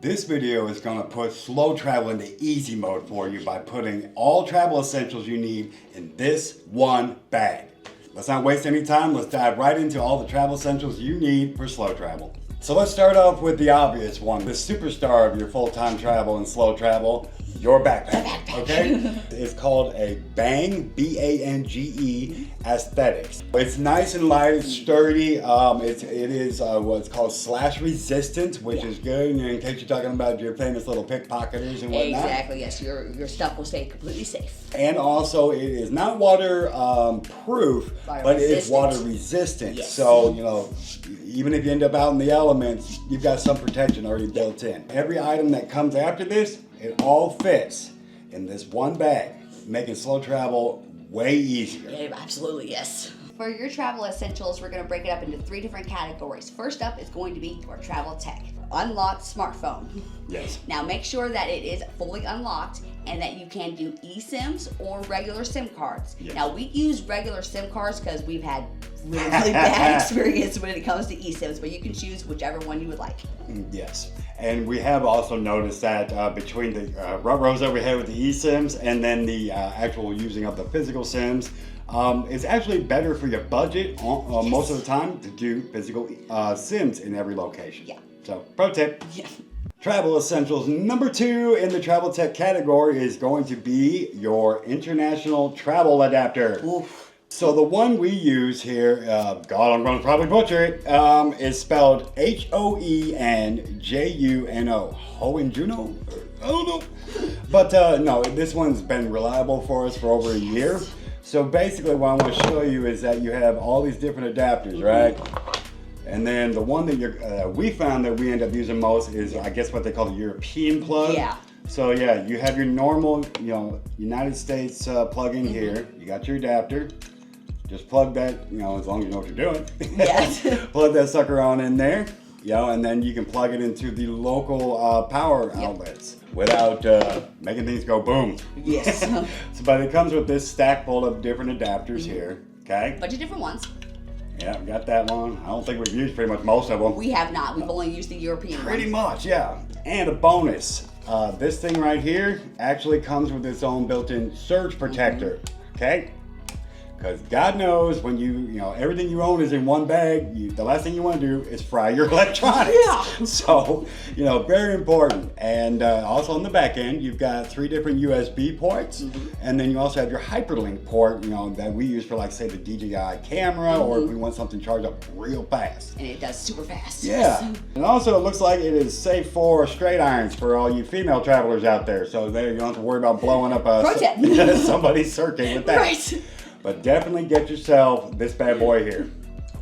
This video is going to put slow travel into easy mode for you by putting all travel essentials you need in this one bag. Let's not waste any time. Let's dive right into all the travel essentials you need for slow travel. So let's start off with the obvious one, the superstar of your full-time travel and slow travel, your backpack. Okay? It's called a Bang, B-A-N-G-E aesthetics. It's nice and light, it's sturdy. It is what's called slash resistant, which is good in case you're talking about your famous little pickpocketers and whatnot. Exactly, yes. Your stuff will stay completely safe. And also, it is not water proof, but it is water resistant. Yes. So, you know, even if you end up out in the elements, you've got some protection already built in. Every item that comes after this, it all fits in this one bag, making slow travel way easier. Yeah, absolutely, yes. For your travel essentials, we're going to break it up into 3 different categories. First up is going to be your travel tech. Unlocked smartphone. Yes. Now make sure that it is fully unlocked and that you can do eSIMs or regular SIM cards. Yes. Now we use regular SIM cards because we've had really bad experience when it comes to eSIMs, but you can choose whichever one you would like. Yes, and we have also noticed that between the rows that we have with the eSIMs and then the actual using of the physical SIMs, it's actually better for your budget most of the time to do physical SIMs in every location. Yeah. So, pro tip. Yeah. Travel essentials number 2 in the travel tech category is going to be your international travel adapter. Oof. So the one we use here, God, I'm going to probably butcher it, is spelled Hoenjuno. Hoenjuno? I don't know. But no, this one's been reliable for us for over a year. So basically what I want to show you is that you have all these different adapters, right? And then the one that we found that we end up using most is, I guess, what they call the European plug. Yeah. So yeah, you have your normal, United States plug in here. You got your adapter. Just plug that, as long as you know what you're doing. Yes. Plug that sucker on in there, and then you can plug it into the local power outlets without making things go boom. Yes. But it comes with this stack full of different adapters here, okay? Bunch of different ones. Yeah, we got that one. I don't think we've used pretty much most of them. We have not. We've only used the European Pretty ones. much, yeah. And a bonus. This thing right here actually comes with its own built-in surge protector, okay? Because God knows when everything you own is in one bag, the last thing you want to do is fry your electronics. Yeah. So, very important. And also on the back end, you've got 3 different USB ports. And then you also have your hyperlink port, that we use for, like, say, the DJI camera, or if we want something charged up real fast. And it does super fast. Yeah. And also it looks like it is safe for straight irons for all you female travelers out there. So there you don't have to worry about blowing up somebody's circuit with that. Right. But definitely get yourself this bad boy here.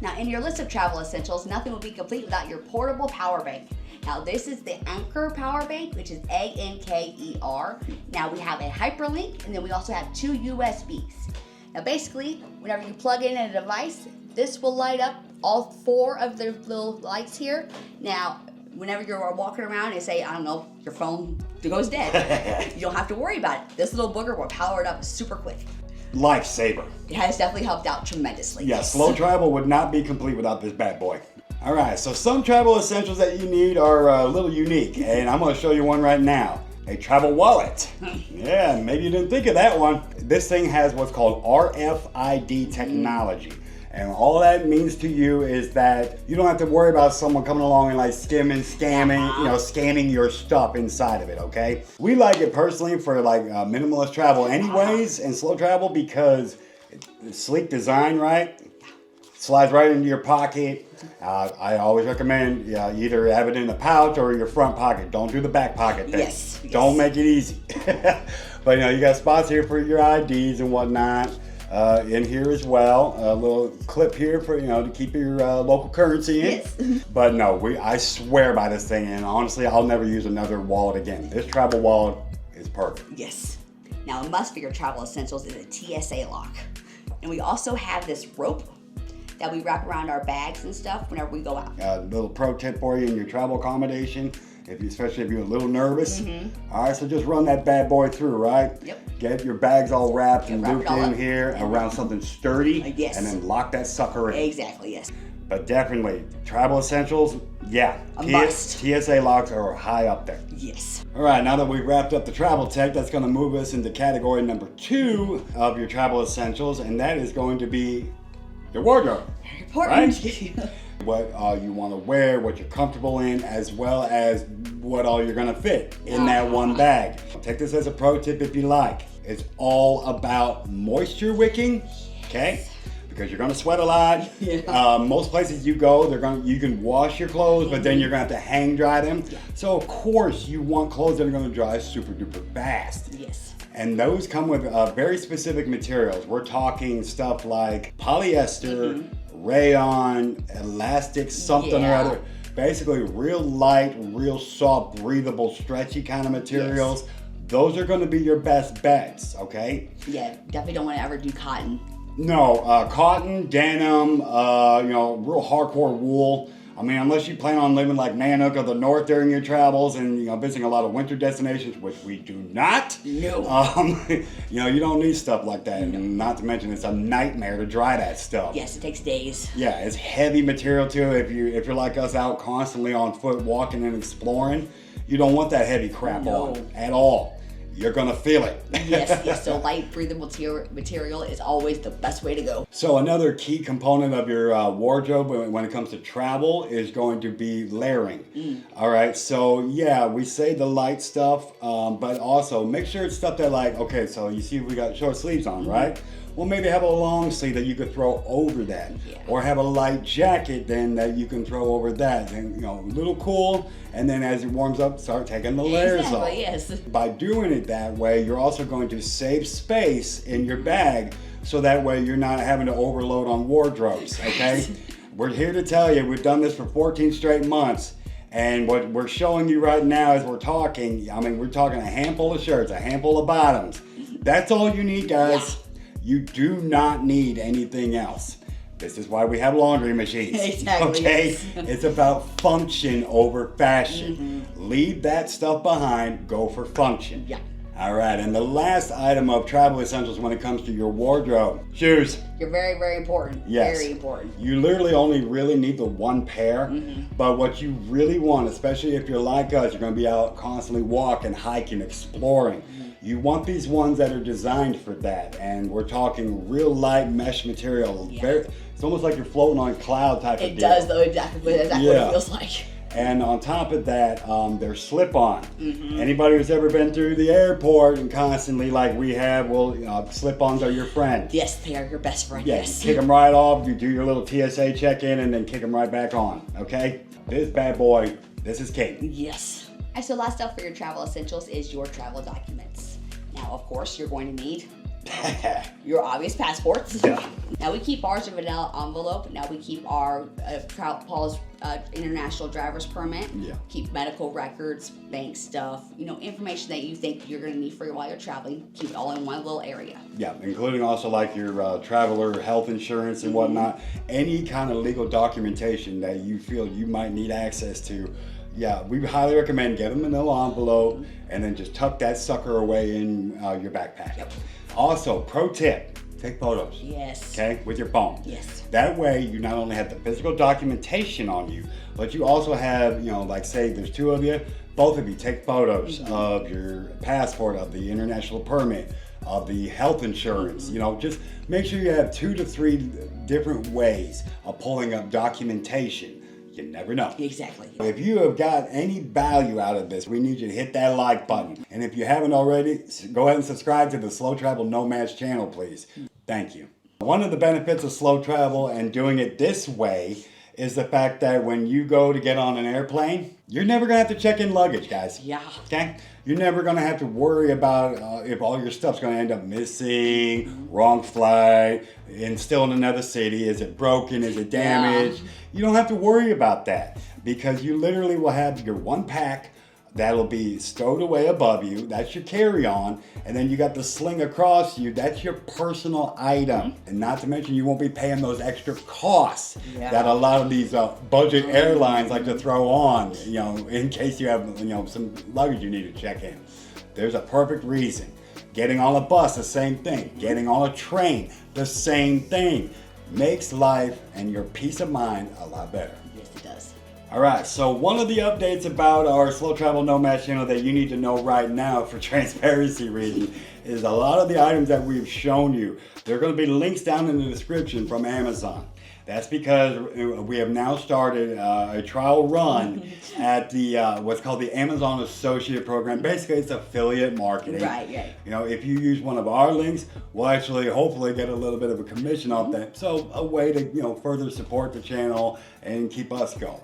Now, in your list of travel essentials, nothing will be complete without your portable power bank. Now, this is the Anker power bank, which is A-N-K-E-R. Now, we have a hyperlink, and then we also have 2 USBs. Now, basically, whenever you plug in a device, this will light up all 4 of the little lights here. Now, whenever you're walking around and say, I don't know, your phone goes dead, you don't have to worry about it. This little booger will power it up super quick. Lifesaver. It has definitely helped out tremendously. Yeah, slow travel would not be complete without this bad boy. All right, so some travel essentials that you need are a little unique, and I'm going to show you one right now. A travel wallet. Yeah, maybe you didn't think of that one. This thing has what's called RFID technology. And all that means to you is that you don't have to worry about someone coming along and like scanning your stuff inside of it, okay? We like it personally for like minimalist travel anyways and slow travel because it's sleek design, right? Slides right into your pocket. I always recommend either have it in the pouch or your front pocket. Don't do the back pocket thing. Yes. Don't make it easy. But you got spots here for your IDs and whatnot. In here as well, a little clip here for to keep your local currency in. Yes. But no, I swear by this thing, and honestly, I'll never use another wallet again. This travel wallet is perfect. Yes. Now, a must for your travel essentials is a TSA lock, and we also have this rope that we wrap around our bags and stuff whenever we go out. A little pro tip for you in your travel accommodation. Especially if you're a little nervous. All right, so just run that bad boy through, right? Yep. Get your bags all wrapped and wrap it looped all in up. here around something sturdy. Yes. And then lock that sucker in. Exactly, yes. But definitely, travel essentials, yeah. A must. TSA locks are high up there. Yes. All right, now that we've wrapped up the travel tech, that's going to move us into category number 2 of your travel essentials, and that is going to be your wardrobe. Very important. Right? What you want to wear, what you're comfortable in, as well as what all you're going to fit in that one bag. Take this as a pro tip if you like. It's all about moisture wicking, okay? Because you're going to sweat a lot. Yeah. Most places you go, you can wash your clothes, but then you're going to have to hang dry them. Yeah. So of course you want clothes that are going to dry super duper fast. Yes. And those come with very specific materials. We're talking stuff like polyester, rayon, elastic, something or other. Basically real light, real soft, breathable, stretchy kind of materials. Yes. Those are going to be your best bets, okay? Yeah, definitely don't want to ever do cotton. No, cotton, denim, real hardcore wool. I mean, unless you plan on living like Nanook of the North during your travels and, visiting a lot of winter destinations, which we do not. No. You don't need stuff like that. No. And not to mention, it's a nightmare to dry that stuff. Yes, it takes days. Yeah, it's heavy material too. If you're like us out constantly on foot, walking and exploring, you don't want that heavy crap on at all. You're gonna feel it. Yes. So light, breathable material is always the best way to go. So another key component of your wardrobe when it comes to travel is going to be layering. All right. So yeah, we say the light stuff, but also make sure it's stuff that okay. So you see, we got short sleeves on, right? Well, maybe have a long sleeve that you could throw over that, or have a light jacket then that you can throw over that. And a little cool, and then as it warms up, start taking the layers off. Yes. By doing it that way, you're also going to save space in your bag, so that way you're not having to overload on wardrobes. Okay, we're here to tell you we've done this for 14 straight months. And what we're showing you right now as we're talking, we're talking a handful of shirts, a handful of bottoms. That's all you need, guys. Yeah. You do not need anything else. This is why we have laundry machines. Exactly. Okay? It's about function over fashion. Leave that stuff behind, go for function. Yeah. All right, and the last item of travel essentials when it comes to your wardrobe, shoes. You're very, very important. Yes. Very important. You literally only really need the one pair, but what you really want, especially if you're like us, you're going to be out constantly walking, hiking, exploring. You want these ones that are designed for that, and we're talking real light mesh material. Yeah. It's almost like you're floating on a cloud type of deal. It does, though, exactly what it feels like. And on top of that, they're slip-on. Anybody who's ever been through the airport and constantly, like we have, slip-ons are your friend. Yes, they are your best friend. Yes. Kick them right off. You do your little TSA check-in and then kick them right back on. Okay? This bad boy, this is king. Yes. And so last up for your travel essentials is your travel documents. Now, of course, you're going to need your obvious passports. Yeah. Now we keep ours in an envelope. Now we keep our Paul's international driver's permit. Yeah. Keep medical records, bank stuff, information that you think you're going to need while you're traveling. Keep it all in one little area. Yeah, including also like your traveler health insurance and whatnot. Any kind of legal documentation that you feel you might need access to. Yeah, we highly recommend get them in a little envelope and then just tuck that sucker away in your backpack. Yep. Also, pro tip, take photos. Yes. Okay, with your phone. Yes. That way you not only have the physical documentation on you, but you also have, like say there's two of you, both of you take photos of your passport, of the international permit, of the health insurance. Just make sure you have 2 to 3 different ways of pulling up documentation. You never know. Exactly. If you have got any value out of this, we need you to hit that like button. And if you haven't already, go ahead and subscribe to the Slow Travel Nomads channel, please. Thank you. One of the benefits of slow travel and doing it this way is the fact that when you go to get on an airplane, you're never going to have to check in luggage, guys. Yeah. Okay? You're never going to have to worry about if all your stuff's going to end up missing, wrong flight, and still in another city. Is it broken? Is it damaged? Yeah. You don't have to worry about that because you literally will have your one pack that'll be stowed away above you. That's your carry-on. And then you got the sling across you. That's your personal item. And not to mention you won't be paying those extra costs that a lot of these budget airlines like to throw on, in case you have, some luggage you need to check in. There's a perfect reason. Getting on a bus, the same thing. Getting on a train, the same thing. makes life and your peace of mind a lot better. Yes, it does. All right, so one of the updates about our Slow Travel Nomads channel that you need to know right now for transparency reasons is a lot of the items that we've shown you, there are going to be links down in the description from Amazon. That's because we have now started a trial run at the what's called the Amazon Associate Program. Basically, it's affiliate marketing. Right. You know, if you use one of our links, we'll actually hopefully get a little bit of a commission off that. So a way to, you know, further support the channel and keep us going.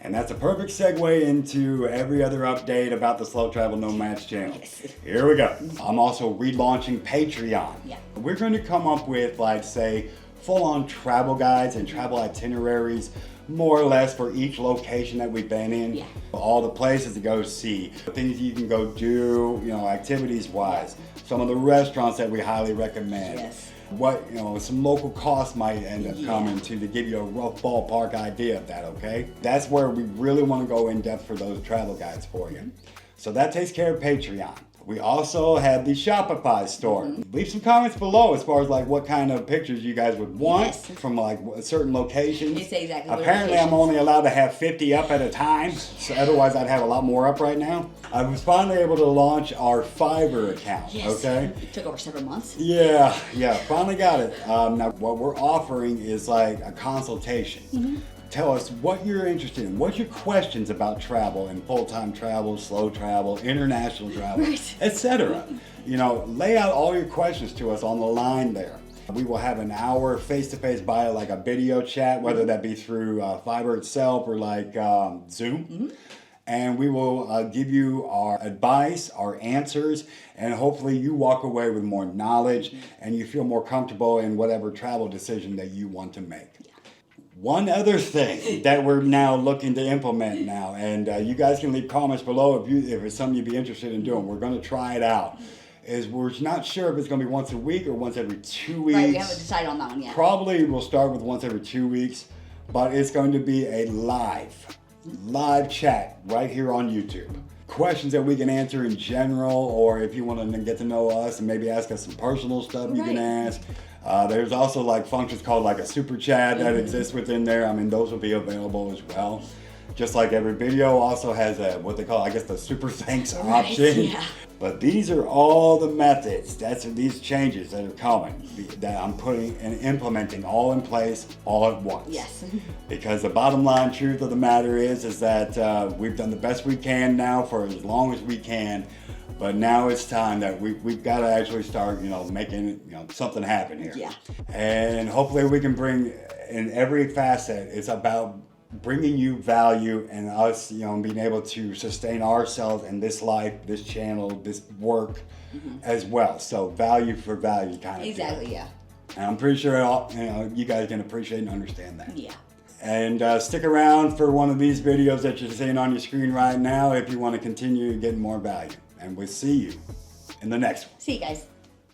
And that's a perfect segue into every other update about the Slow Travel Nomads channel. Yes. Here we go. I'm also relaunching Patreon. Yeah. We're going to come up with, like, say, full-on travel guides and travel itineraries, more or less, for each location that we've been in. Yeah. All the places to go see, the things you can go do, you know, activities-wise. Some of the restaurants that we highly recommend. Yes. What, you know, some local costs might end up coming to give you a rough ballpark idea of that, okay? That's where we really want to go in depth for those travel guides for you. So that takes care of Patreon. We also have the Shopify store. Leave some comments below as far as like what kind of pictures you guys would want from like certain locations. You say exactly what Apparently I'm only allowed to have 50 up at a time, so otherwise I'd have a lot more up right now. I was finally able to launch our Fiverr account, okay? It took over several months. Yeah, finally got it. Now what we're offering is like a consultation. Tell us what you're interested in. What's your questions about travel and full-time travel, slow travel, international travel, etc. You know, lay out all your questions to us on the line there. We will have an hour face-to-face via like a video chat, whether that be through Fiverr itself or like Zoom. And we will give you our advice, our answers, and hopefully you walk away with more knowledge and you feel more comfortable in whatever travel decision that you want to make. One other thing that we're now looking to implement now, and you guys can leave comments below if it's something you'd be interested in doing. We're going to try it out. Is we're not sure if it's going to be once a week or once every 2 weeks. Right, we haven't decided on that one yet. Probably we'll start with once every 2 weeks, but it's going to be a live chat right here on YouTube. Questions that we can answer in general, or if you want to get to know us and maybe ask us some personal stuff, you can ask. There's also like functions called like a super chat that exists within there. I mean, those will be available as well. Just like every video also has a, what they call, I guess, the super thanks option. Yeah. But these are all the methods. These changes that are coming that I'm putting and implementing all in place all at once. Yes. Because the bottom line truth of the matter is that we've done the best we can now for as long as we can. But now it's time that we've got to actually start, you know, making, you know, something happen here. Yeah. And hopefully we can bring in every facet. It's about bringing you value and us, you know, being able to sustain ourselves in this life, this channel, this work as well. So value for value kind of Exactly, deal. yeah. And I'm pretty sure you guys can appreciate and understand that. Yeah. And stick around for one of these videos that you're seeing on your screen right now if you want to continue getting more value. And we'll see you in the next one. See you guys.